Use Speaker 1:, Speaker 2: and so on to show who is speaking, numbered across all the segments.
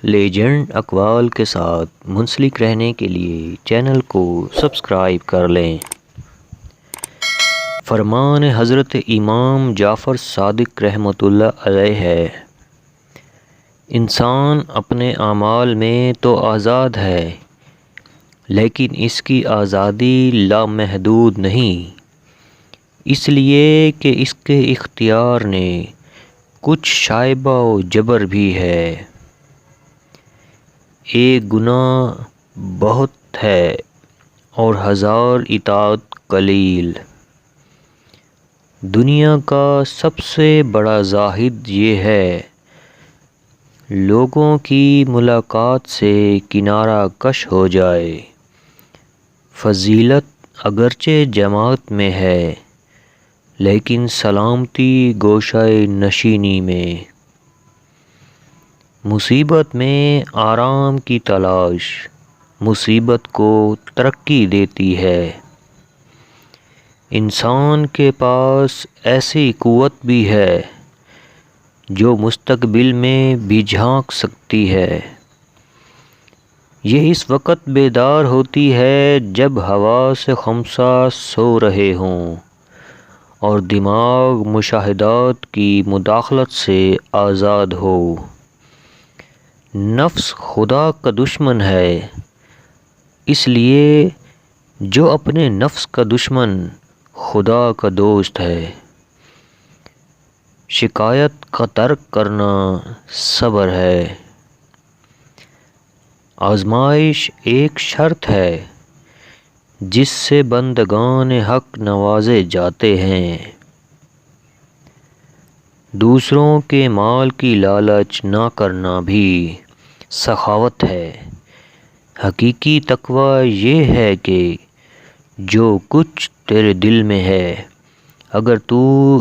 Speaker 1: Legend اقوال کے ساتھ منسلک رہنے کے لیے چینل کو سبسکرائب کر لیں۔ فرمان حضرت امام جعفر صادق رحمۃ اللہ علیہ ہے، انسان اپنے اعمال میں تو آزاد ہے، لیکن اس کی آزادی لامحدود نہیں، اس لیے کہ اس کے اختیار نے کچھ شائبہ و جبر بھی ہے۔ ایک گناہ بہت ہے اور ہزار اطاعت قلیل۔ دنیا کا سب سے بڑا زاہد یہ ہے، لوگوں کی ملاقات سے کنارہ کش ہو جائے۔ فضیلت اگرچہ جماعت میں ہے، لیکن سلامتی گوشہ نشینی میں۔ مصیبت میں آرام کی تلاش مصیبت کو ترقی دیتی ہے۔ انسان کے پاس ایسی قوت بھی ہے جو مستقبل میں بھی جھانک سکتی ہے۔ یہ اس وقت بیدار ہوتی ہے جب حواس خمسہ سو رہے ہوں اور دماغ مشاہدات کی مداخلت سے آزاد ہو۔ نفس خدا کا دشمن ہے، اس لیے جو اپنے نفس کا دشمن خدا کا دوست ہے۔ شکایت کا ترک کرنا صبر ہے۔ آزمائش ایک شرط ہے جس سے بندگان حق نوازے جاتے ہیں۔ دوسروں کے مال کی لالچ نہ کرنا بھی سخاوت ہے۔ حقیقی تقوی یہ ہے کہ جو کچھ تیرے دل میں ہے، اگر تو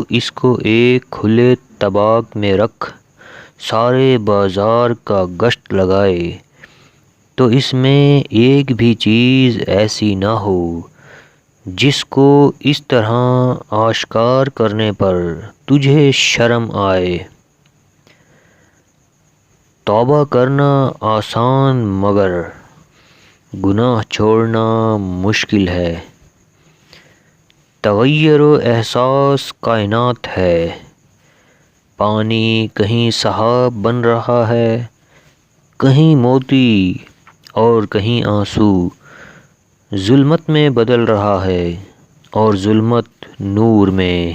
Speaker 1: اس کو ایک کھلے طباق میں رکھ سارے بازار کا گشت لگائے تو اس میں ایک بھی چیز ایسی نہ ہو جس کو اس طرح آشکار کرنے پر تجھے شرم آئے۔ توبہ کرنا آسان مگر گناہ چھوڑنا مشکل ہے۔ تغیر و احساس کائنات ہے، پانی کہیں سحاب بن رہا ہے، کہیں موتی اور کہیں آنسو، ظلمت میں بدل رہا ہے اور ظلمت نور میں۔